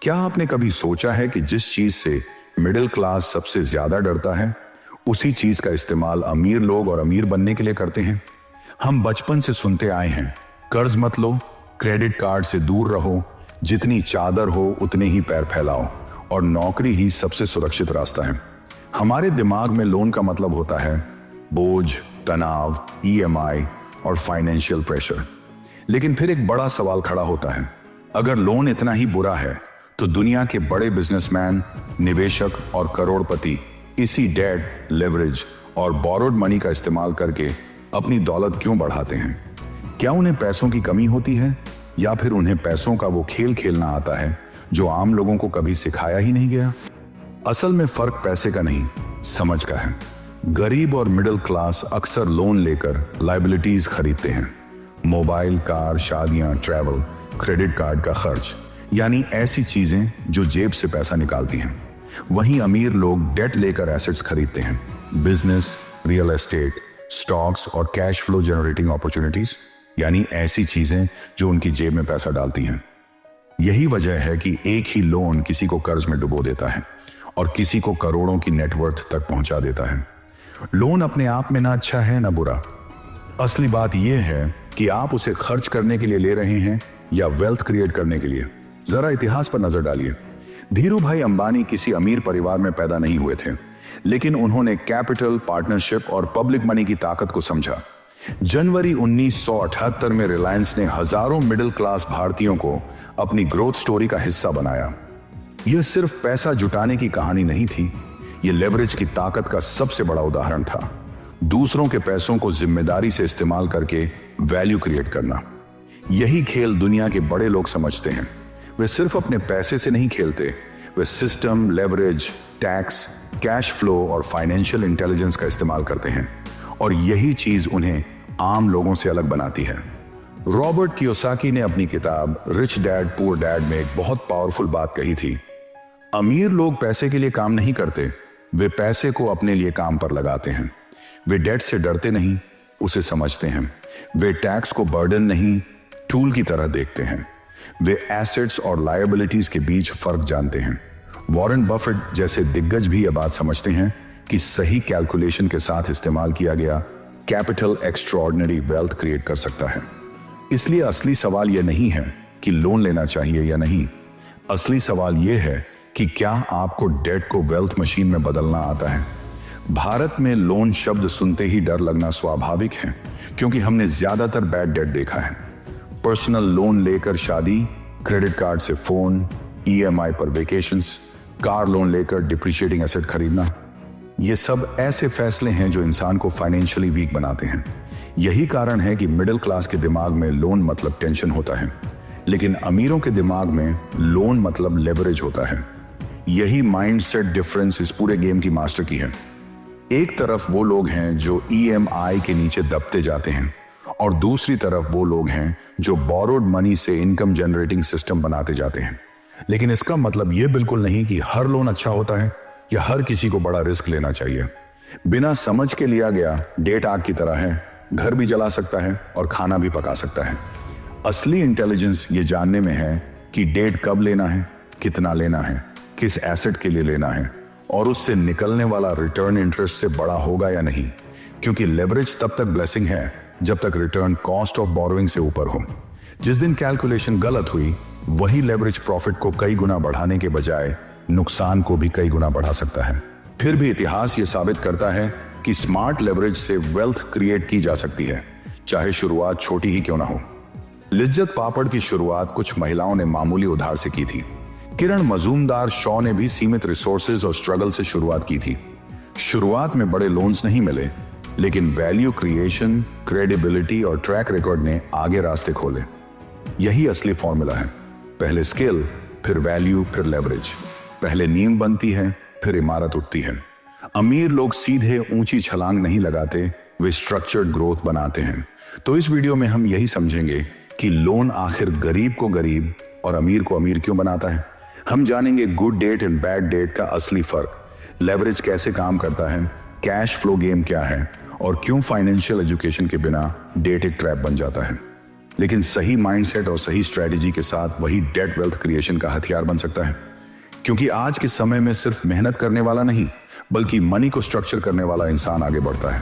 क्या आपने कभी सोचा है कि जिस चीज से मिडिल क्लास सबसे ज्यादा डरता है, उसी चीज का इस्तेमाल अमीर लोग और अमीर बनने के लिए करते हैं? हम बचपन से सुनते आए हैं, कर्ज मत लो, क्रेडिट कार्ड से दूर रहो, जितनी चादर हो उतने ही पैर फैलाओ, और नौकरी ही सबसे सुरक्षित रास्ता है। हमारे दिमाग में लोन का मतलब होता है बोझ, तनाव, EMI और फाइनेंशियल प्रेशर। लेकिन फिर एक बड़ा सवाल खड़ा होता है, अगर लोन इतना ही बुरा है तो दुनिया के बड़े बिजनेसमैन, निवेशक और करोड़पति इसी डेट, लेवरेज और बोरोड मनी का इस्तेमाल करके अपनी दौलत क्यों बढ़ाते हैं? क्या उन्हें पैसों की कमी होती है, या फिर उन्हें पैसों का वो खेल खेलना आता है जो आम लोगों को कभी सिखाया ही नहीं गया? असल में फर्क पैसे का नहीं, समझ का है। गरीब और मिडिल क्लास अक्सर लोन लेकर लायबिलिटीज खरीदते हैं, मोबाइल, कार, शादियां, ट्रैवल, क्रेडिट कार्ड का खर्च, यानी ऐसी चीजें जो जेब से पैसा निकालती हैं। वहीं अमीर लोग डेट लेकर एसेट्स खरीदते हैं, बिजनेस, रियल एस्टेट, स्टॉक्स और कैश फ्लो जनरेटिंग अपॉर्चुनिटीज, यानी ऐसी चीजें जो उनकी जेब में पैसा डालती हैं। यही वजह है कि एक ही लोन किसी को कर्ज में डुबो देता है और किसी को करोड़ों की नेटवर्थ तक पहुंचा देता है। लोन अपने आप में ना अच्छा है ना बुरा। असली बात यह है कि आप उसे खर्च करने के लिए ले रहे हैं या वेल्थ क्रिएट करने के लिए। जरा इतिहास पर नजर डालिए। धीरू भाई अंबानी किसी अमीर परिवार में पैदा नहीं हुए थे, लेकिन उन्होंने कैपिटल, पार्टनरशिप और पब्लिक मनी की ताकत को समझा। जनवरी 1978 में रिलायंस ने हजारों मिडिल क्लास भारतीयों को अपनी ग्रोथ स्टोरी का हिस्सा बनाया। यह सिर्फ पैसा जुटाने की कहानी नहीं थी, यह लेवरेज की ताकत का सबसे बड़ा उदाहरण था। दूसरों के पैसों को जिम्मेदारी से इस्तेमाल करके वैल्यू क्रिएट करना। यही खेल दुनिया के बड़े लोग समझते हैं। वे सिर्फ अपने पैसे से नहीं खेलते, वे system, leverage, tax, cash flow और फाइनेंशियल इंटेलिजेंस का इस्तेमाल करते हैं, और यही चीज उन्हें आम लोगों से अलग बनाती है। रॉबर्ट कियोसाकी ने अपनी किताब रिच डैड पुअर डैड में एक बहुत पावरफुल बात कही थी, अमीर लोग पैसे के लिए काम नहीं करते, वे पैसे को अपने लिए काम पर लगाते हैं। वे डेट से डरते नहीं, उसे समझते हैं। वे टैक्स को बर्डन नहीं, टूल की तरह देखते हैं। वे एसेट्स और लायबिलिटीज के बीच फर्क जानते हैं। वॉरेन बफेट जैसे दिग्गज भी यह बात समझते हैं कि सही कैलकुलेशन के साथ इस्तेमाल किया गया कैपिटल एक्स्ट्राऑर्डिनरी वेल्थ क्रिएट कर सकता है। इसलिए असली सवाल यह नहीं है कि लोन लेना चाहिए या नहीं। असली सवाल यह है कि क्या आपको डेट को वेल्थ मशीन में बदलना आता है। भारत में लोन शब्द सुनते ही डर लगना स्वाभाविक है, क्योंकि हमने ज्यादातर बैड डेट देखा है। पर्सनल लोन लेकर शादी, क्रेडिट कार्ड से फोन, EMI पर वेकेशंस, कार लोन लेकर डिप्रिशिएटिंग एसेट खरीदना, ये सब ऐसे फैसले हैं जो इंसान को फाइनेंशियली वीक बनाते हैं। यही कारण है कि मिडिल क्लास के दिमाग में लोन मतलब टेंशन होता है, लेकिन अमीरों के दिमाग में लोन मतलब लेवरेज होता है। यही माइंडसेट डिफरेंस इस पूरे गेम की मास्टर की है। एक तरफ वो लोग हैं जो EMI के नीचे दबते जाते हैं, और दूसरी तरफ वो लोग हैं जो बोरोड मनी से इनकम जनरेटिंग सिस्टम बनाते जाते हैं। लेकिन इसका मतलब ये बिल्कुल नहीं कि हर लोन अच्छा होता है या हर किसी को बड़ा रिस्क लेना चाहिए। बिना समझ के लिया गया डेट आग की तरह है, घर भी जला सकता है और खाना भी पका सकता है। असली इंटेलिजेंस ये जानने में है कि डेट कब लेना है, कितना लेना है, किस एसेट के लिए लेना है, और उससे निकलने वाला रिटर्न इंटरेस्ट से बड़ा होगा या नहीं। क्योंकि लेवरेज तब तक ब्लेसिंग है जब तक रिटर्न कॉस्ट ऑफ बोरोइंग से ऊपर हो। जिस दिन कैलकुलेशन गलत हुई, वही लेवरेज प्रॉफिट को कई गुना बढ़ाने के बजाय नुकसान को भी कई गुना बढ़ा सकता है। फिर भी इतिहास ये साबित करता है कि स्मार्ट लेवरेज से वेल्थ क्रिएट की जा सकती है, चाहे शुरुआत छोटी ही क्यों ना हो। लिज्जत पापड़ की शुरुआत कुछ महिलाओं ने मामूली उधार से की थी। किरण मजूमदार शॉ ने भी सीमित रिसोर्सेज और स्ट्रगल से शुरुआत की थी। शुरुआत में बड़े लोन्स नहीं मिले, लेकिन वैल्यू क्रिएशन, क्रेडिबिलिटी और ट्रैक रिकॉर्ड ने आगे रास्ते खोले। यही असली फॉर्मूला है, पहले स्किल, फिर वैल्यू, फिर लेवरेज। पहले नींव बनती है, फिर इमारत उठती है। अमीर लोग सीधे ऊंची छलांग नहीं लगाते, वे स्ट्रक्चर्ड ग्रोथ बनाते हैं। तो इस वीडियो में हम यही समझेंगे कि लोन आखिर गरीब को गरीब और अमीर को अमीर क्यों बनाता है। हम जानेंगे good debt and bad debt का असली फर्क, लेवरेज कैसे काम करता है, कैश फ्लो गेम क्या है, और क्यों फाइनेंशियल एजुकेशन के बिना डेट एक ट्रैप बन जाता है। लेकिन सही माइंडसेट और सही स्ट्रेटेजी के साथ वही डेट वेल्थ क्रिएशन का हथियार बन सकता है। क्योंकि आज के समय में सिर्फ मेहनत करने वाला नहीं, बल्कि मनी को स्ट्रक्चर करने वाला इंसान आगे बढ़ता है।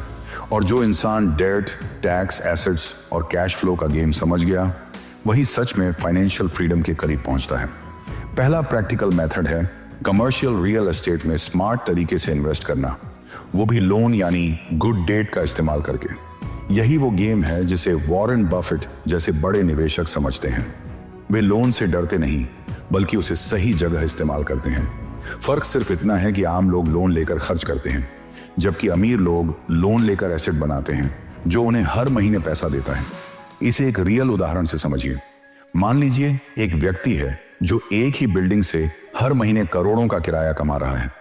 और जो इंसान डेट, टैक्स, एसेट्स और कैश फ्लो का गेम समझ गया, वही सच में फाइनेंशियल फ्रीडम के करीब पहुंचता है। पहला प्रैक्टिकल मेथड है कमर्शियल रियल एस्टेट में स्मार्ट तरीके से इन्वेस्ट करना, वो भी लोन यानी गुड डेट का इस्तेमाल करके। यही वो गेम है जिसे वॉरेन बफेट जैसे बड़े निवेशक समझते हैं। वे लोन से डरते नहीं, बल्कि उसे सही जगह इस्तेमाल करते हैं। फर्क सिर्फ इतना है कि आम लोग लोन लेकर खर्च करते हैं, जबकि अमीर लोग लोन लेकर एसेट बनाते हैं जो उन्हें हर महीने पैसा देता है। इसे एक रियल उदाहरण से समझिए। मान लीजिए एक व्यक्ति है जो एक ही बिल्डिंग से हर महीने करोड़ों का किराया कमा रहा है।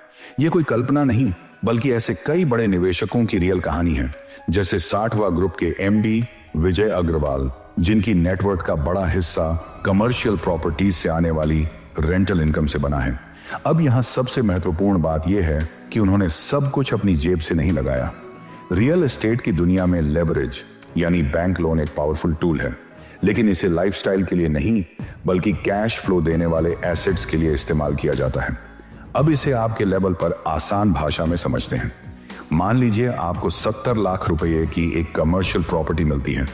यह कोई कल्पना नहीं, बल्कि ऐसे कई बड़े निवेशकों की रियल कहानी है, जैसे 60वां ग्रुप के एमडी विजय अग्रवाल, जिनकी नेटवर्थ का बड़ा हिस्सा कमर्शियल प्रॉपर्टीज से आने वाली रेंटल इनकम से बना है। अब यहां सबसे महत्वपूर्ण बात यह है कि उन्होंने सब कुछ अपनी जेब से नहीं लगाया। रियल एस्टेट की दुनिया में लेवरेज यानी बैंक लोन एक पावरफुल टूल है, लेकिन इसे लाइफस्टाइल के लिए नहीं, बल्कि कैश फ्लो देने वाले एसेट्स के लिए इस्तेमाल किया जाता है। अब इसे आपके लेवल पर आसान भाषा में समझते हैं। मान लीजिए आपको 70 लाख रुपए की एक कमर्शियल प्रॉपर्टी मिलती है,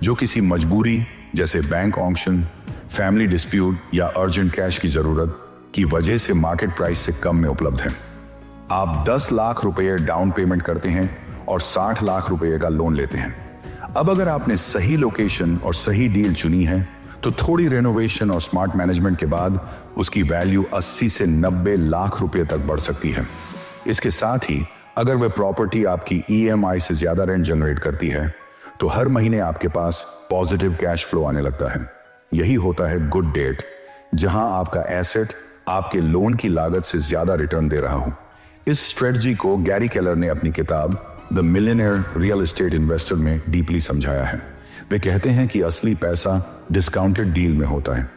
जो किसी मजबूरी जैसे बैंक ऑक्शन, फैमिली डिस्प्यूट या अर्जेंट कैश की जरूरत की वजह से मार्केट प्राइस से कम में उपलब्ध है। आप 10 लाख रुपए डाउन पेमेंट करते हैं और 60 लाख रुपए का लोन लेते हैं। अब अगर आपने सही लोकेशन और सही डील चुनी है, तो थोड़ी रेनोवेशन और स्मार्ट मैनेजमेंट के बाद उसकी वैल्यू 80 से 90 लाख रुपए तक बढ़ सकती है। इसके साथ ही अगर वह प्रॉपर्टी आपकी ईएमआई से ज्यादा रेंट जनरेट करती है, तो हर महीने आपके पास पॉजिटिव कैश फ्लो आने लगता है। यही होता है गुड डेट, जहां आपका एसेट आपके लोन की लागत से ज्यादा रिटर्न दे रहा हो। इस स्ट्रेटजी को गैरी केलर ने अपनी किताब the millionaire real estate investor में डीपली समझाया है। वे कहते हैं कि असली पैसा डिस्काउंटेड डील में होता है,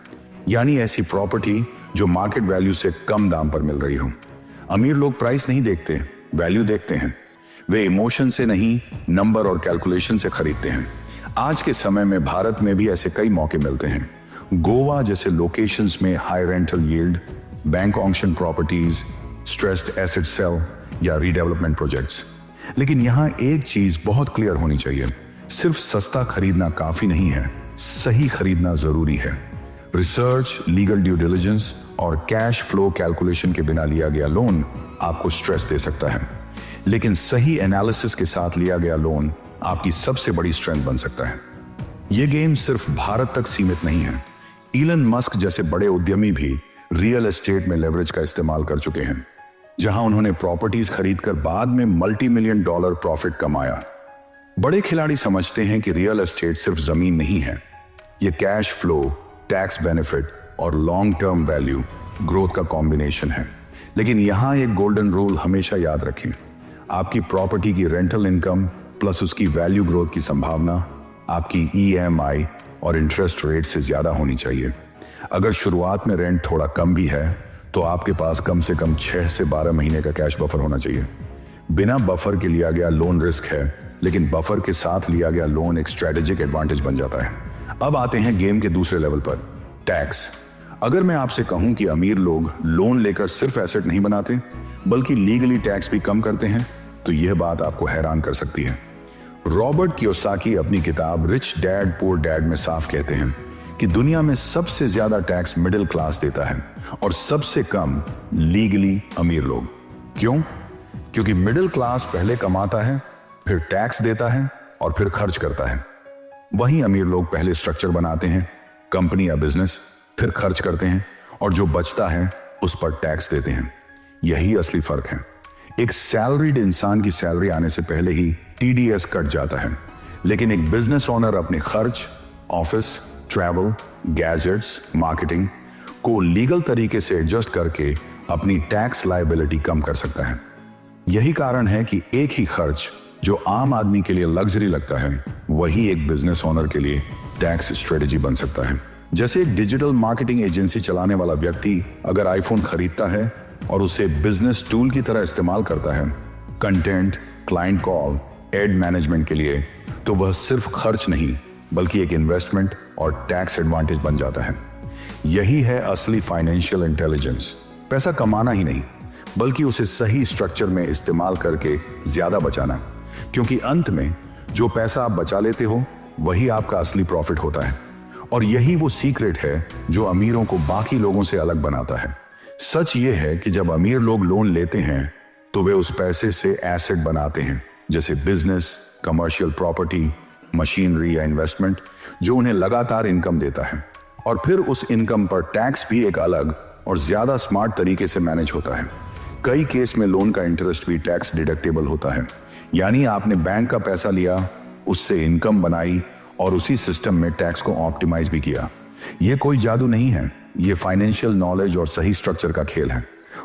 यानी ऐसी प्रॉपर्टी जो मार्केट वैल्यू से कम दाम पर मिल रही हो। अमीर लोग प्राइस नहीं देखते, वैल्यू देखते हैं। वे इमोशन से नहीं, नंबर और कैलकुलेशन से खरीदते हैं। आज के समय में भारत में भी ऐसे कई मौके मिलते हैं। गोवा जैसे लोकेशंस में high rental yield, bank auction properties, stressed asset sale या रीडेवलपमेंट प्रोजेक्ट्स। लेकिन यहां एक चीज बहुत क्लियर होनी चाहिए, सिर्फ सस्ता खरीदना काफी नहीं है, सही खरीदना जरूरी है। रिसर्च, लीगल ड्यू डिलिजेंस और कैश फ्लो कैलकुलेशन के बिना लिया गया लोन आपको स्ट्रेस दे सकता है, लेकिन सही एनालिसिस के साथ लिया गया लोन आपकी सबसे बड़ी स्ट्रेंथ बन सकता है। यह गेम सिर्फ भारत तक सीमित नहीं है। इलन मस्क जैसे बड़े उद्यमी भी रियल एस्टेट में लेवरेज का इस्तेमाल कर चुके हैं, जहां उन्होंने प्रॉपर्टीज खरीदकर बाद में $multi-million प्रॉफिट कमाया। बड़े खिलाड़ी समझते हैं कि रियल एस्टेट सिर्फ जमीन नहीं है, यह कैश फ्लो, टैक्स बेनिफिट और लॉन्ग टर्म वैल्यू ग्रोथ का कॉम्बिनेशन है। लेकिन यहां एक गोल्डन रूल हमेशा याद रखें, आपकी प्रॉपर्टी की रेंटल इनकम प्लस उसकी वैल्यू ग्रोथ की संभावना आपकी ईएमआई और इंटरेस्ट रेट से ज्यादा होनी चाहिए। अगर शुरुआत में रेंट थोड़ा कम भी है, तो आपके पास कम से कम 6 से 12 महीने का कैश बफर होना चाहिए। बिना बफर के लिया गया लोन रिस्क है, लेकिन बफर के साथ लिया गया लोन एक स्ट्रेटेजिक एडवांटेज बन जाता है। अब आते हैं गेम के दूसरे लेवल पर, टैक्स। अगर मैं आपसे कहूं कि अमीर लोग लोन लेकर सिर्फ एसेट नहीं बनाते, बल्कि लीगली टैक्स भी कम करते हैं, तो यह बात आपको हैरान कर सकती है। रॉबर्ट कियोसाकी अपनी किताब रिच डैड पुअर डैड में साफ कहते हैं कि दुनिया में सबसे ज्यादा टैक्स मिडिल क्लास देता है और सबसे कम लीगली अमीर लोग। क्यों? क्योंकि मिडिल क्लास पहले कमाता है, फिर टैक्स देता है और फिर खर्च करता है। वहीं अमीर लोग पहले स्ट्रक्चर बनाते हैं, कंपनी या बिजनेस, फिर खर्च करते हैं और जो बचता है उस पर टैक्स देते हैं। यही असली फर्क है। एक सैलरीड इंसान की सैलरी आने से पहले ही टीडीएस कट जाता है, लेकिन एक बिजनेस ओनर अपने खर्च, ऑफिस, ट्रैवल, गैजेट्स, मार्केटिंग को लीगल तरीके से एडजस्ट करके अपनी टैक्स लायबिलिटी कम कर सकता है। यही कारण है कि एक ही खर्च जो आम आदमी के लिए लग्जरी लगता है, वही एक बिजनेस ओनर के लिए टैक्स स्ट्रेटेजी बन सकता है। जैसे एक डिजिटल मार्केटिंग एजेंसी चलाने वाला व्यक्ति अगर आईफोन खरीदता है और उसे बिजनेस टूल की तरह इस्तेमाल करता है, content, client call, ad management के लिए, तो वह सिर्फ खर्च नहीं बल्कि एक इन्वेस्टमेंट और टैक्स एडवांटेज बन जाता है। यही है असली फाइनेंशियल इंटेलिजेंस। पैसा कमाना ही नहीं, बल्कि उसे सही स्ट्रक्चर में इस्तेमाल करके ज्यादा बचाना, क्योंकि अंत में जो पैसा आप बचा लेते हो वही आपका असली प्रॉफिट होता है। और यही वो सीक्रेट है जो अमीरों को बाकी लोगों से अलग बनाता है। सच ये है कि जब अमीर लोग लोन लेते हैं तो वे उस पैसे से एसेट बनाते हैं, जैसे बिजनेस, कमर्शियल प्रॉपर्टी, मशीनरी या इन्वेस्टमेंट, जो उन्हें लगातार इनकम देता है। और फिर उस इनकम पर टैक्स भी एक अलग और ज्यादा स्मार्ट तरीके से मैनेज होता है। कई केस में लोन का इंटरेस्ट भी टैक्स डिडक्टेबल होता है, यानी आपने बैंक का पैसा लिया, उससे इनकम बनाई और उसी सिस्टम में टैक्स को ऑप्टिमाइज भी किया। यह कोई जादू नहीं है, यह फाइनेंशियल नॉलेज और सही स्ट्रक्चर का खेल है।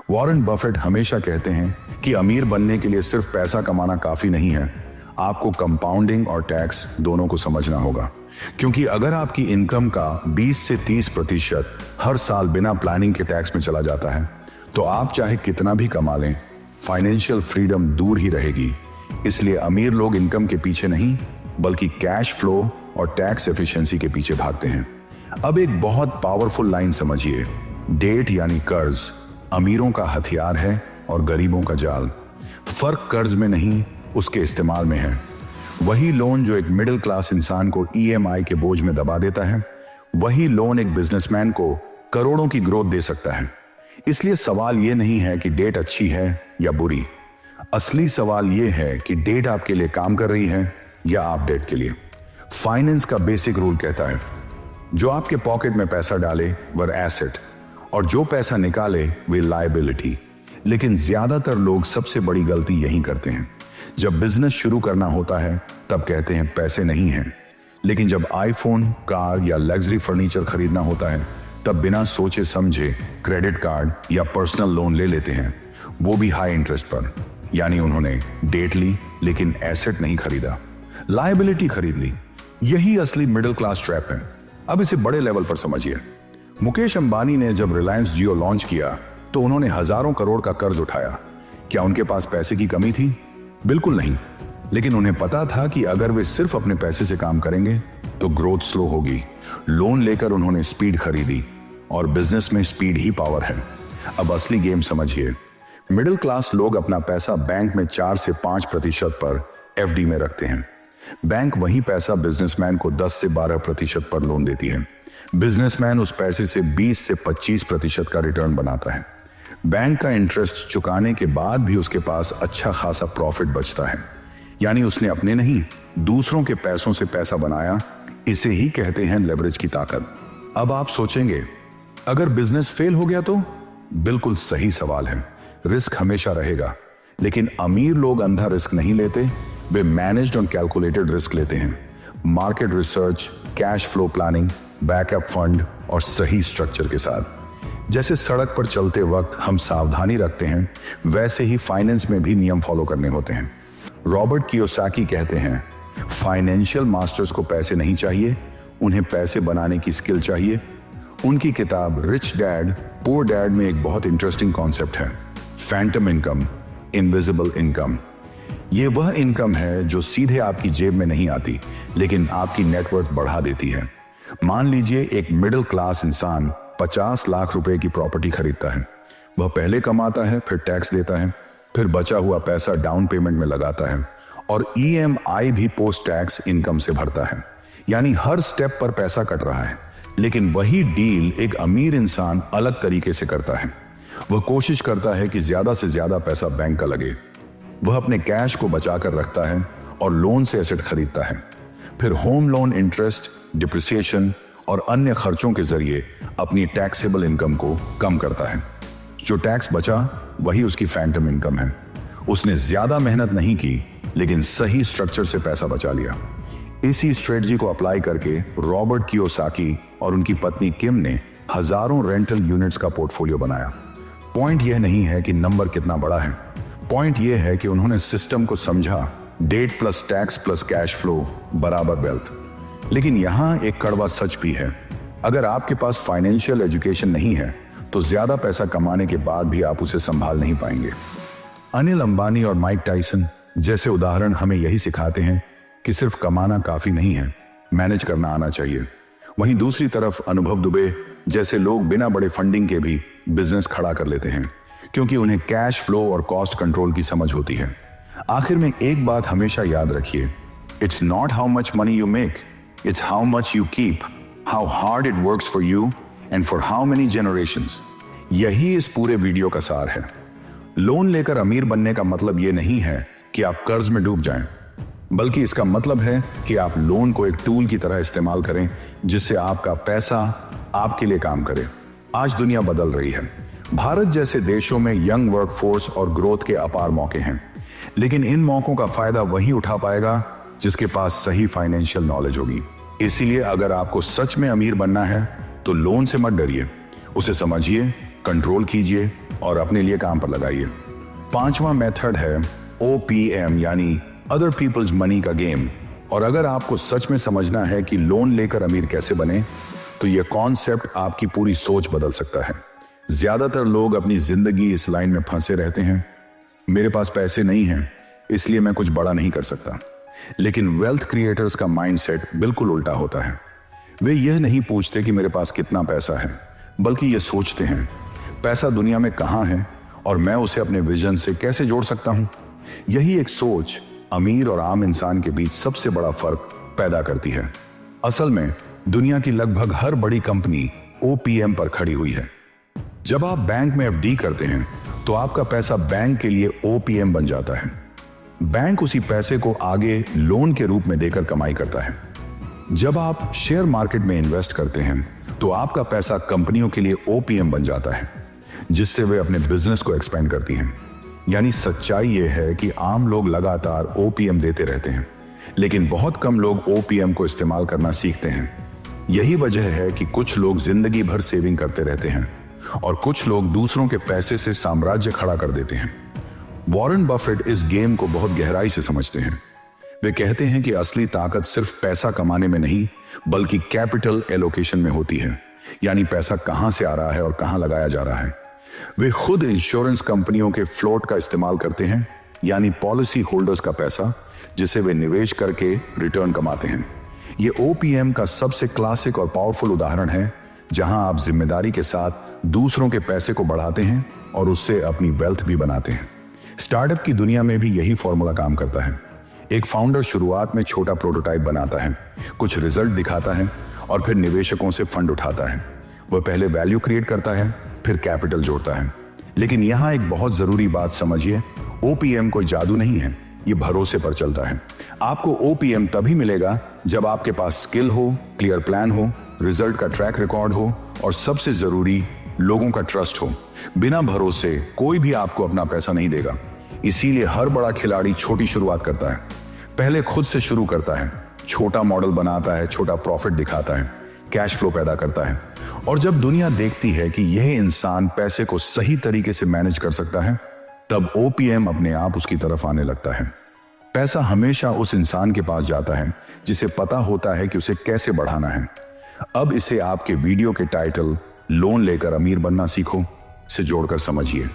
वॉरेन बफेट हमेशा कहते हैं कि अमीर बनने के लिए सिर्फ पैसा कमाना काफी नहीं है, आपको कंपाउंडिंग और टैक्स दोनों को समझना होगा। क्योंकि अगर आपकी इनकम का 20 से 30% हर साल बिना प्लानिंग के टैक्स में चला जाता है, तो आप चाहे कितना भी कमा लें, फाइनेंशियल फ्रीडम दूर ही रहेगी। इसलिए अमीर लोग इनकम के पीछे नहीं, बल्कि कैश फ्लो और टैक्स एफिशिएंसी के पीछे भागते हैं। अब एक बहुत पावरफुल लाइन समझिए, डेट यानी कर्ज अमीरों का हथियार है और गरीबों का जाल। फर्क कर्ज में नहीं, उसके इस्तेमाल में है। वही लोन जो एक मिडिल क्लास इंसान को EMI के बोझ में दबा देता है, वही लोन एक बिजनेसमैन को करोड़ों की ग्रोथ दे सकता है। इसलिए सवाल यह नहीं है कि डेट अच्छी है या बुरी, असली सवाल यह है कि डेट आपके लिए काम कर रही है या आप डेट के लिए। फाइनेंस का बेसिक रूल कहता है, जो आपके पॉकेट में पैसा डाले वह एसेट और जो पैसा निकाले वे लायबिलिटी। लेकिन ज्यादातर लोग सबसे बड़ी गलती यही करते हैं। जब बिजनेस शुरू करना होता है तब कहते हैं पैसे नहीं हैं, लेकिन जब आईफोन, कार या लग्जरी फर्नीचर खरीदना होता है तब बिना सोचे समझे क्रेडिट कार्ड या पर्सनल लोन ले लेते हैं, वो भी हाई इंटरेस्ट पर। यानी उन्होंने डेट ली लेकिन एसेट नहीं खरीदा, लायबिलिटी खरीद ली। यही असली मिडिल क्लास ट्रैप है। अब इसे बड़े लेवल पर समझिए। मुकेश अंबानी ने जब रिलायंस जियो लॉन्च किया तो उन्होंने हजारों करोड़ का कर्ज उठाया। क्या उनके पास पैसे की कमी थी? बिल्कुल नहीं। लेकिन उन्हें पता था कि अगर वे सिर्फ अपने पैसे से काम करेंगे तो ग्रोथ स्लो होगी। लोन लेकर उन्होंने स्पीड खरीदी, और बिजनेस में स्पीड ही पावर है। अब असली गेम समझिए। मिडिल क्लास लोग अपना पैसा बैंक में 4 से 5% पर FD में रखते हैं। बैंक वही पैसा बिजनेसमैन को 10 से 12% पर लोन देती है। बिजनेसमैन उस पैसे से 20 से 25% का रिटर्न बनाता है। बैंक का इंटरेस्ट चुकाने के बाद भी उसके पास अच्छा खासा प्रॉफिट बचता है। यानी उसने अपने नहीं, दूसरों के पैसों से पैसा बनाया। इसे ही कहते हैं लेवरेज की ताकत। अब आप सोचेंगे, अगर बिजनेस फेल हो गया तो? बिल्कुल सही सवाल है। रिस्क हमेशा रहेगा, लेकिन अमीर लोग अंधा रिस्क नहीं लेते, वे मैनेज्ड और कैलकुलेटेड रिस्क लेते हैं। Market research, cash flow planning, backup fund और सही स्ट्रक्चर के साथ। जैसे सड़क पर चलते वक्त हम सावधानी रखते हैं, वैसे ही फाइनेंस में भी नियम फॉलो करने होते हैं। रॉबर्ट कियोसाकी कहते हैं, फाइनेंशियल मास्टर्स को पैसे नहीं चाहिए, उन्हें पैसे बनाने की स्किल चाहिए। उनकी किताब रिच डैड पुअर डैड में एक बहुत इंटरेस्टिंग कॉन्सेप्ट है, फैंटम इनकम, इनविजिबल इनकम। ये वह इनकम है जो सीधे आपकी जेब में नहीं आती, लेकिन आपकी नेटवर्थ बढ़ा देती है। मान लीजिए एक मिडिल क्लास इंसान 50 लाख रुपए की प्रॉपर्टी खरीदता है। वह पहले कमाता है, फिर टैक्स देता है, फिर बचा हुआ पैसा डाउन पेमेंट में लगाता है और EMI भी पोस्ट टैक्स इनकम से भरता है। यानी हर स्टेप पर पैसा कट रहा है। लेकिन वही डील एक अमीर इंसान अलग तरीके से करता है। वह कोशिश करता है कि ज्यादा से ज्यादा पैसा बैंक का लगे। वह अपने कैश को बचाकर रखता है और लोन से एसेट खरीदता है। फिर होम लोन इंटरेस्ट, डिप्रिसिएशन और अन्य खर्चों के जरिए अपनी टैक्सेबल इनकम को कम करता है। जो टैक्स बचा वही उसकी फैंटम इनकम है। उसने ज्यादा मेहनत नहीं की, लेकिन सही स्ट्रक्चर से पैसा बचा लिया। इसी स्ट्रेटजी को अप्लाई करके रॉबर्ट कियोसाकी और उनकी पत्नी किम ने हजारों रेंटल यूनिट्स का पोर्टफोलियो बनाया। पॉइंट यह नहीं है कि नंबर कितना बड़ा है, पॉइंट यह है कि उन्होंने सिस्टम को समझा, debt plus tax plus cash flow बराबर वेल्थ। लेकिन यहां एक कड़वा सच भी है, अगर आपके पास फाइनेंशियल एजुकेशन नहीं है तो ज्यादा पैसा कमाने के बाद भी आप उसे संभाल नहीं पाएंगे। अनिल अंबानी और माइक टायसन जैसे उदाहरण हमें यही सिखाते हैं कि सिर्फ कमाना काफी नहीं है, मैनेज करना आना चाहिए। वहीं दूसरी तरफ अनुभव दुबे जैसे लोग बिना बड़े फंडिंग के भी बिजनेस खड़ा कर लेते हैं, क्योंकि उन्हें कैश फ्लो और कॉस्ट कंट्रोल की समझ होती है। आखिर में एक बात हमेशा याद रखिए, it's not how much money you make, it's how much you keep, how hard it works for you and for how many generations. यही इस पूरे वीडियो का सार है। लोन लेकर अमीर बनने का मतलब यह नहीं है कि आप कर्ज में डूब जाएं, बल्कि इसका मतलब है कि आप लोन को एक टूल की तरह इस्तेमाल करें जिससे आपका पैसा आपके लिए काम करे। आज दुनिया बदल रही है। भारत जैसे देशों में यंग वर्कफोर्स और ग्रोथ के अपार मौके हैं, लेकिन इन मौकों का फायदा वही उठा पाएगा जिसके पास सही फाइनेंशियल नॉलेज होगी। इसीलिए अगर आपको सच में अमीर बनना है तो लोन से मत डरिए, उसे समझिए, कंट्रोल कीजिए और अपने लिए काम पर लगाइए। पांचवा मेथड है OPM यानी अदर पीपल्स मनी का गेम। और अगर आपको सच में समझना है कि लोन लेकर अमीर कैसे बने, तो यह कॉन्सेप्ट आपकी पूरी सोच बदल सकता है। ज्यादातर लोग अपनी जिंदगी इस लाइन में फंसे रहते हैं, मेरे पास पैसे नहीं हैं इसलिए मैं कुछ बड़ा नहीं कर सकता। लेकिन वेल्थ क्रिएटर्स का माइंडसेट बिल्कुल उल्टा होता है। वे यह नहीं पूछते कि मेरे पास कितना पैसा है, बल्कि ये सोचते हैं पैसा दुनिया में कहां है और मैं उसे अपने विजन से कैसे जोड़ सकता हूं। यही एक सोच अमीर और आम इंसान के बीच सबसे बड़ा फर्क पैदा करती है। असल में दुनिया की लगभग हर बड़ी कंपनी OPM पर खड़ी हुई है। जब आप बैंक में FD करते हैं तो आपका पैसा बैंक के लिए OPM बन जाता है। बैंक उसी पैसे को आगे लोन के रूप में देकर कमाई करता है। जब आप शेयर मार्केट में इन्वेस्ट करते हैं तो आपका पैसा कंपनियों के लिए OPM बन जाता है, जिससे वे अपने बिजनेस को एक्सपेंड करती हैं। यानी सच्चाई यह है कि आम लोग लगातार OPM देते रहते हैं, लेकिन बहुत कम लोग OPM को इस्तेमाल करना सीखते हैं। यही वजह है कि कुछ लोग जिंदगी भर सेविंग करते रहते हैं और कुछ लोग दूसरों के पैसे से साम्राज्य खड़ा कर देते हैं। वॉरेन बफेट इस गेम को बहुत गहराई से समझते हैं। वे कहते हैं कि असली ताकत सिर्फ पैसा कमाने में नहीं, बल्कि कैपिटल एलोकेशन में होती है, यानी पैसा कहां से आ रहा है और कहां लगाया जा रहा है। वे खुद इंश्योरेंस कंपनियों के फ्लोट का इस्तेमाल करते हैं, यानी पॉलिसी होल्डर्स का पैसा, जिसे वे निवेश करके रिटर्न कमाते हैं। ये OPM का सबसे क्लासिक और पावरफुल उदाहरण है, जहां आप जिम्मेदारी के साथ दूसरों के पैसे को बढ़ाते हैं और उससे अपनी वेल्थ भी बनाते हैं। स्टार्टअप की दुनिया में भी यही फॉर्मूला काम करता है। एक फाउंडर शुरुआत में छोटा प्रोटोटाइप बनाता है, कुछ रिजल्ट दिखाता है और फिर निवेशकों से फंड उठाता है। वह पहले वैल्यू क्रिएट करता है, फिर कैपिटल जोड़ता है। लेकिन यहां एक बहुत जरूरी बात समझिए, OPM कोई जादू नहीं है, ये भरोसे पर चलता है। आपको OPM तभी मिलेगा जब आपके पास स्किल हो, क्लियर प्लान हो, रिजल्ट का ट्रैक रिकॉर्ड हो और सबसे जरूरी लोगों का ट्रस्ट हो। बिना भरोसे कोई भी आपको अपना पैसा नहीं देगा। इसीलिए हर बड़ा खिलाड़ी छोटी शुरुआत करता है, पहले खुद से शुरू करता है, छोटा मॉडल बनाता है, छोटा प्रॉफिट दिखाता है, कैश फ्लो पैदा करता है। और जब दुनिया देखती है कि यह इंसान पैसे को सही तरीके से मैनेज कर सकता है, तब OPM अपने आप उसकी तरफ आने लगता है। पैसा हमेशा उस इंसान के पास जाता है जिसे पता होता है कि उसे कैसे बढ़ाना है। अब इसे आपके वीडियो के टाइटल लोन लेकर अमीर बनना सीखो से जोड़कर समझिए।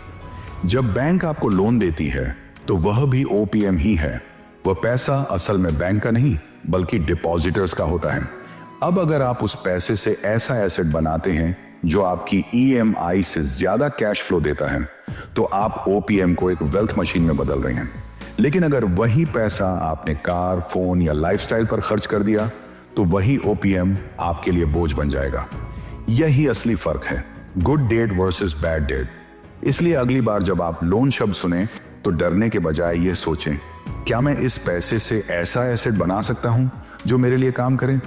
जब बैंक आपको लोन देती है तो वह भी OPM ही है। वह पैसा असल में बैंक का नहीं, बल्कि डिपॉजिटर्स का होता है। अब अगर आप उस पैसे से ऐसा एसेट बनाते हैं जो आपकी EMI से ज्यादा कैश फ्लो देता है, तो आप OPM को एक वेल्थ मशीन में बदल रहे हैं। लेकिन अगर वही पैसा आपने कार, फोन या लाइफस्टाइल पर खर्च कर दिया, तो वही OPM आपके लिए बोझ बन जाएगा। यही असली फर्क है, good debt versus bad debt. इसलिए अगली बार जब आप लोन शब्द सुने तो डरने के बजाय यह सोचें, क्या मैं इस पैसे से ऐसा एसेट बना सकता हूं जो मेरे लिए काम करे?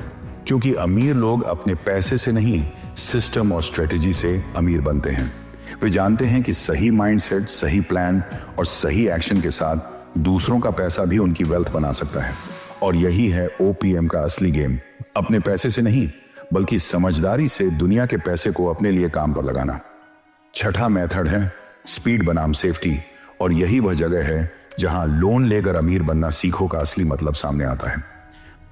क्योंकि अमीर लोग अपने पैसे से नहीं, सिस्टम और स्ट्रेटेजी से अमीर बनते हैं। वे जानते हैं कि सही माइंडसेट, सही प्लान और सही एक्शन के साथ दूसरों का पैसा भी उनकी वेल्थ बना सकता है। और यही है OPM का असली गेम, अपने पैसे से नहीं, बल्कि समझदारी से दुनिया के पैसे को अपने लिए काम पर लगाना। छठा मेथड है स्पीड बनाम सेफ्टी, और यही वह जगह है जहां लोन लेकर अमीर बनना सीखो का असली मतलब सामने आता है।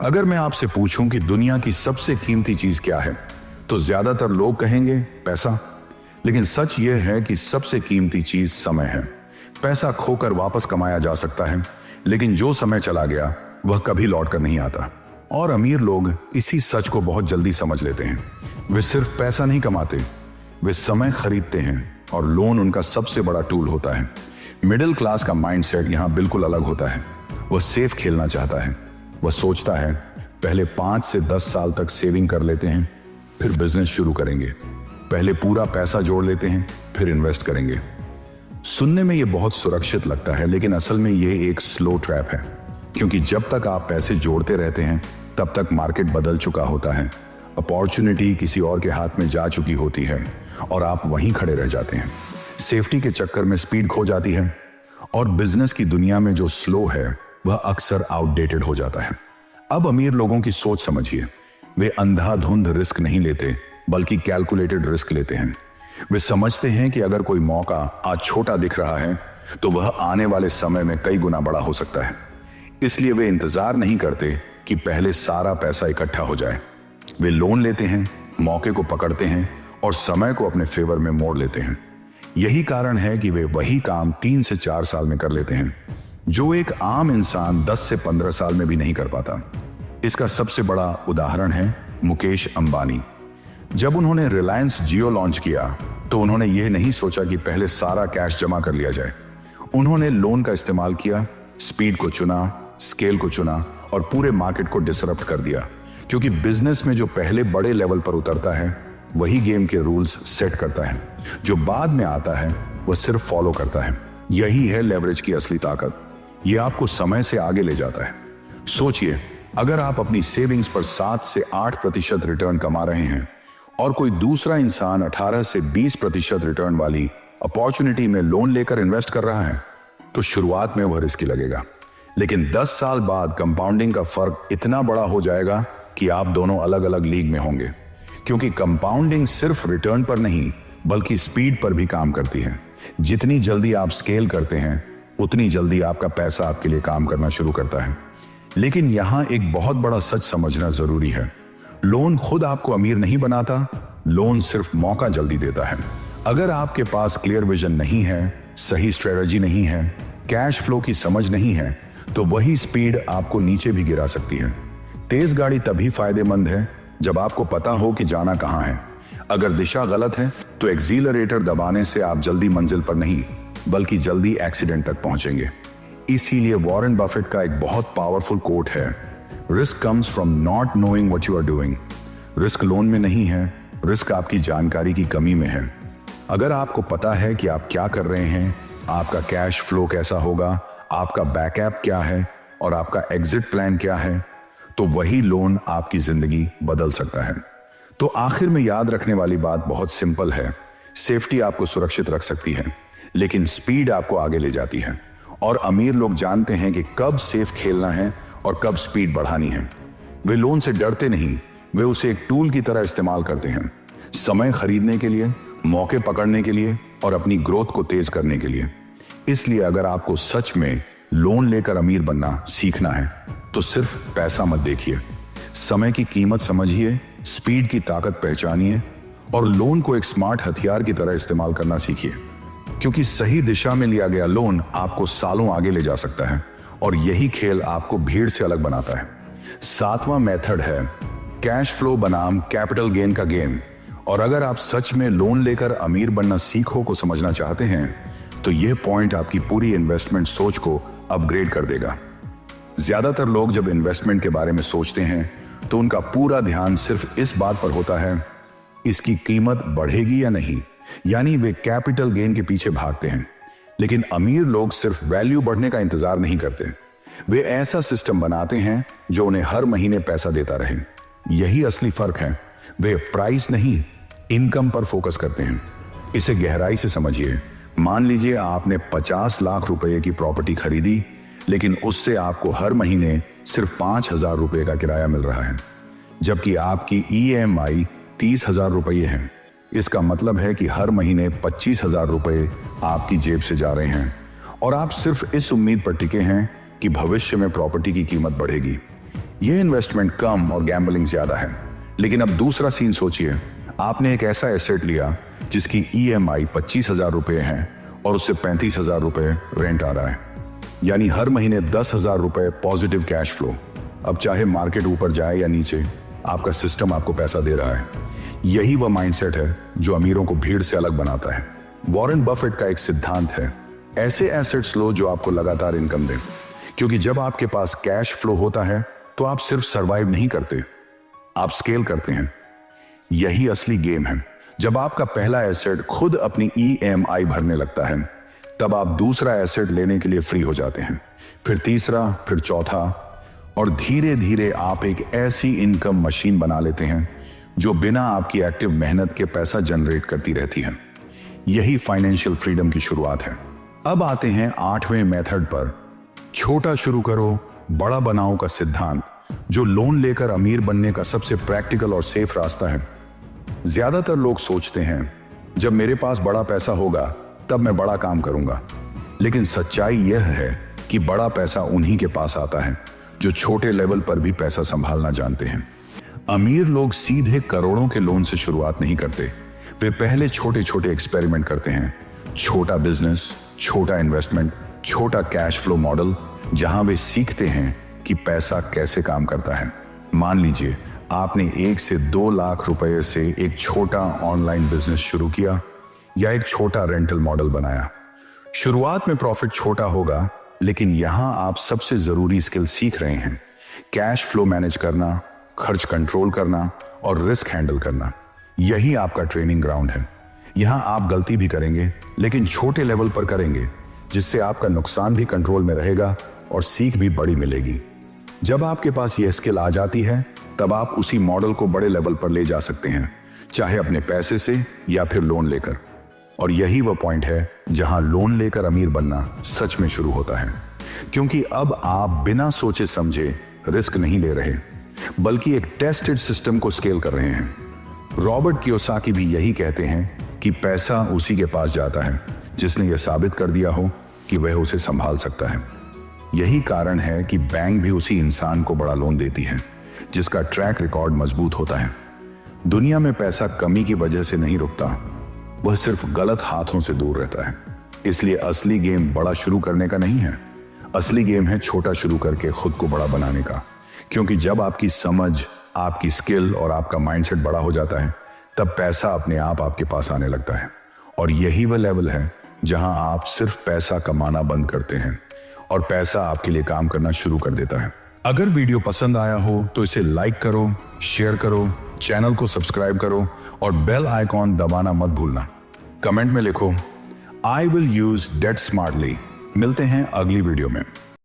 अगर मैं आपसे पूछूं कि दुनिया की सबसे कीमती चीज क्या है, तो ज्यादातर लोग कहेंगे पैसा। लेकिन सच यह है कि सबसे कीमती चीज समय है। पैसा खोकर वापस कमाया जा सकता है, लेकिन जो समय चला गया वह कभी लौट कर नहीं आता। और अमीर लोग इसी सच को बहुत जल्दी समझ लेते हैं। वे सिर्फ पैसा नहीं कमाते, वे समय खरीदते हैं और लोन उनका सबसे बड़ा टूल होता है। मिडिल क्लास का माइंडसेट यहाँ बिल्कुल अलग होता है। वह सेफ खेलना चाहता है। वह सोचता है पहले 5 से 10 साल तक सेविंग कर लेते हैं, फिर बिजनेस शुरू करेंगे। पहले पूरा पैसा जोड़ लेते हैं, फिर इन्वेस्ट करेंगे। सुनने में यह बहुत सुरक्षित लगता है, लेकिन असल में यह एक स्लो ट्रैप है, क्योंकि जब तक आप पैसे जोड़ते रहते हैं तब तक मार्केट बदल चुका होता है, अपॉर्चुनिटी किसी और के हाथ में जा चुकी होती है और आप वहीं खड़े रह जाते हैं। सेफ्टी के चक्कर में स्पीड खो जाती है और बिजनेस की दुनिया में जो स्लो है वह अक्सर आउटडेटेड हो जाता है। अब अमीर लोगों की सोच समझिए। वे अंधाधुंध रिस्क नहीं लेते, बल्कि कैलकुलेटेड रिस्क लेते हैं। वे समझते हैं कि अगर कोई मौका आज छोटा दिख रहा है तो वह आने वाले समय में कई गुना बड़ा हो सकता है। इसलिए वे इंतजार नहीं करते कि पहले सारा पैसा इकट्ठा हो जाए। वे लोन लेते हैं, मौके को पकड़ते हैं और समय को अपने फेवर में मोड़ लेते हैं। यही कारण है कि वे वही काम 3 से 4 साल में कर लेते हैं जो एक आम इंसान 10 से 15 साल में भी नहीं कर पाता। इसका सबसे बड़ा उदाहरण है मुकेश अंबानी। जब उन्होंने रिलायंस जियो लॉन्च किया तो उन्होंने यह नहीं सोचा कि पहले सारा कैश जमा कर लिया जाए। उन्होंने लोन का इस्तेमाल किया, स्पीड को चुना, स्केल को चुना और पूरे मार्केट को डिसरप्ट कर दिया, क्योंकि बिजनेस में जो पहले बड़े लेवल पर उतरता है वही गेम के रूल्स सेट करता है। जो बाद में आता है वह सिर्फ फॉलो करता है। यही है लेवरेज की असली ताकत। यह आपको समय से आगे ले जाता है। सोचिए, अगर आप अपनी सेविंग्स पर 7 से 8% रिटर्न कमा रहे हैं और कोई दूसरा इंसान 18 से 20% रिटर्न वाली अपॉर्चुनिटी में लोन लेकर इन्वेस्ट कर रहा है, तो शुरुआत में वह रिस्की लगेगा, लेकिन 10 साल बाद कंपाउंडिंग का फर्क इतना बड़ा हो जाएगा कि आप दोनों अलग अलग लीग में होंगे, क्योंकि कंपाउंडिंग सिर्फ रिटर्न पर नहीं बल्कि स्पीड पर भी काम करती है। जितनी जल्दी आप स्केल करते हैं उतनी जल्दी आपका पैसा आपके लिए काम करना शुरू करता है। लेकिन यहां एक बहुत बड़ा सच समझना जरूरी है। लोन खुद आपको अमीर नहीं बनाता, लोन सिर्फ मौका जल्दी देता है। अगर आपके पास क्लियर विजन नहीं है, सही स्ट्रेटजी नहीं है, कैश फ्लो की समझ नहीं है, तो वही स्पीड आपको नीचे भी गिरा सकती है। तेज गाड़ी तभी फायदेमंद है जब आपको पता हो कि जाना कहां है। अगर दिशा गलत है तो एक्सीलरेटर दबाने से आप जल्दी मंजिल पर नहीं बल्कि जल्दी एक्सीडेंट तक पहुंचेंगे। इसीलिए वॉरेन बफेट का एक बहुत पावरफुल कोट है, risk comes from not knowing what you are doing. Risk loan में नहीं है, रिस्क आपकी जानकारी की कमी में है। अगर आपको पता है कि आप क्या कर रहे हैं, आपका कैश फ्लो कैसा होगा, आपका बैकअप क्या है और आपका एग्जिट प्लान क्या है, तो वही लोन आपकी जिंदगी बदल सकता है। तो आखिर में याद रखने वाली बात बहुत सिंपल है। सेफ्टी आपको सुरक्षित रख सकती है, लेकिन स्पीड आपको आगे ले जाती है। और अमीर लोग जानते हैं कि कब सेफ खेलना है और कब स्पीड बढ़ानी है। वे लोन से डरते नहीं, वे उसे एक टूल की तरह इस्तेमाल करते हैं, समय खरीदने के लिए, मौके पकड़ने के लिए और अपनी ग्रोथ को तेज करने के लिए। इसलिए अगर आपको सच में लोन लेकर अमीर बनना सीखना है तो सिर्फ पैसा मत देखिए, समय की कीमत समझिए, स्पीड की ताकत पहचानिए और लोन को एक स्मार्ट हथियार की तरह इस्तेमाल करना सीखिए, क्योंकि सही दिशा में लिया गया लोन आपको सालों आगे ले जा सकता है और यही खेल आपको भीड़ से अलग बनाता है। 7वां मेथड है कैश फ्लो बनाम कैपिटल गेन का गेम। और अगर आप सच में लोन लेकर अमीर बनना सीखो को समझना चाहते हैं तो यह पॉइंट आपकी पूरी इन्वेस्टमेंट सोच को अपग्रेड कर देगा। ज्यादातर लोग जब इन्वेस्टमेंट के बारे में सोचते हैं तो उनका पूरा ध्यान सिर्फ इस बात पर होता है इसकी कीमत बढ़ेगी या नहीं, यानी वे कैपिटल गेन के पीछे भागते हैं। लेकिन अमीर लोग सिर्फ वैल्यू बढ़ने का इंतजार नहीं करते, वे ऐसा सिस्टम बनाते हैं जो उन्हें हर महीने पैसा देता रहे। यही असली फर्क है। वे प्राइस नहीं, इनकम पर फोकस करते हैं। इसे गहराई से समझिए। मान लीजिए आपने 50 लाख रुपए की प्रॉपर्टी खरीदी, लेकिन उससे आपको हर महीने सिर्फ 5,000 रुपए का किराया मिल रहा है, जबकि आपकी EMI 30,000 रुपये है। इसका मतलब है कि हर महीने 25,000 रुपये आपकी जेब से जा रहे हैं और आप सिर्फ इस उम्मीद पर टिके हैं कि भविष्य में प्रॉपर्टी की कीमत बढ़ेगी। यह इन्वेस्टमेंट कम और गैम्बलिंग ज्यादा है। लेकिन अब दूसरा सीन सोचिए, आपने एक ऐसा एसेट लिया जिसकी EMI 25,000 रुपये है और उससे 35,000 रुपये रेंट आ रहा है, यानी हर महीने 10,000 रुपये पॉजिटिव कैश फ्लो। अब चाहे मार्केट ऊपर जाए या नीचे, आपका सिस्टम आपको पैसा दे रहा है। यही वह माइंडसेट है जो अमीरों को भीड़ से अलग बनाता है। वॉरेन बफेट का एक सिद्धांत है, ऐसे एसेट्स लो जो आपको लगातार इनकम दें, क्योंकि जब आपके पास कैश फ्लो होता है तो आप सिर्फ सरवाइव नहीं करते, आप स्केल करते हैं। यही असली गेम है। जब आपका पहला एसेट खुद अपनी EMI भरने लगता है, तब आप दूसरा एसेट लेने के लिए फ्री हो जाते हैं, फिर तीसरा, फिर चौथा, और धीरे धीरे आप एक ऐसी इनकम मशीन बना लेते हैं जो बिना आपकी एक्टिव मेहनत के पैसा जनरेट करती रहती है। यही फाइनेंशियल फ्रीडम की शुरुआत है। अब आते हैं 8वें मेथड पर, छोटा शुरू करो बड़ा बनाओ का सिद्धांत, जो लोन लेकर अमीर बनने का सबसे प्रैक्टिकल और सेफ रास्ता है। ज्यादातर लोग सोचते हैं जब मेरे पास बड़ा पैसा होगा तब मैं बड़ा काम करूंगा, लेकिन सच्चाई यह है कि बड़ा पैसा उन्हीं के पास आता है जो छोटे लेवल पर भी पैसा संभालना जानते हैं। अमीर लोग सीधे करोड़ों के लोन से शुरुआत नहीं करते, वे पहले छोटे छोटे एक्सपेरिमेंट करते हैं। छोटा बिजनेस, छोटा इन्वेस्टमेंट, छोटा कैश फ्लो मॉडल, जहां वे सीखते हैं कि पैसा कैसे काम करता है। मान लीजिए आपने 1 से 2 लाख रुपए से एक छोटा ऑनलाइन बिजनेस शुरू किया या एक छोटा रेंटल मॉडल बनाया। शुरुआत में प्रॉफिट छोटा होगा, लेकिन यहां आप सबसे जरूरी स्किल सीख रहे हैं, कैश फ्लो मैनेज करना, खर्च कंट्रोल करना और रिस्क हैंडल करना। यही आपका ट्रेनिंग ग्राउंड है। यहां आप गलती भी करेंगे, लेकिन छोटे लेवल पर करेंगे, जिससे आपका नुकसान भी कंट्रोल में रहेगा और सीख भी बड़ी मिलेगी। जब आपके पास यह स्किल आ जाती है, तब आप उसी मॉडल को बड़े लेवल पर ले जा सकते हैं, चाहे अपने पैसे से या फिर लोन लेकर। और यही वह पॉइंट है जहां लोन लेकर अमीर बनना सच में शुरू होता है, क्योंकि अब आप बिना सोचे समझे रिस्क नहीं ले रहे, बल्कि एक टेस्टेड सिस्टम को स्केल कर रहे हैं। रॉबर्ट कियोसाकी भी यही कहते हैं कि पैसा उसी के पास जाता है जिसने यह साबित कर दिया हो कि वह उसे संभाल सकता है। यही कारण है कि बैंक भी उसी इंसान को बड़ा लोन देती है जिसका ट्रैक रिकॉर्ड मजबूत होता है। दुनिया में पैसा कमी की वजह से नहीं रुकता, वह सिर्फ गलत हाथों से दूर रहता है। इसलिए असली गेम बड़ा शुरू करने का नहीं है, असली गेम है छोटा शुरू करके खुद को बड़ा बनाने का। क्योंकि जब आपकी समझ, आपकी स्किल और आपका माइंडसेट बड़ा हो जाता है, तब पैसा अपने आप आपके पास आने लगता है। और यही वह लेवल है जहां आप सिर्फ पैसा कमाना बंद करते हैं और पैसा आपके लिए काम करना शुरू कर देता है। अगर वीडियो पसंद आया हो तो इसे लाइक करो, शेयर करो, चैनल को सब्सक्राइब करो और बेल आइकॉन दबाना मत भूलना। कमेंट में लिखो, I will use debt smartly. मिलते हैं अगली वीडियो में।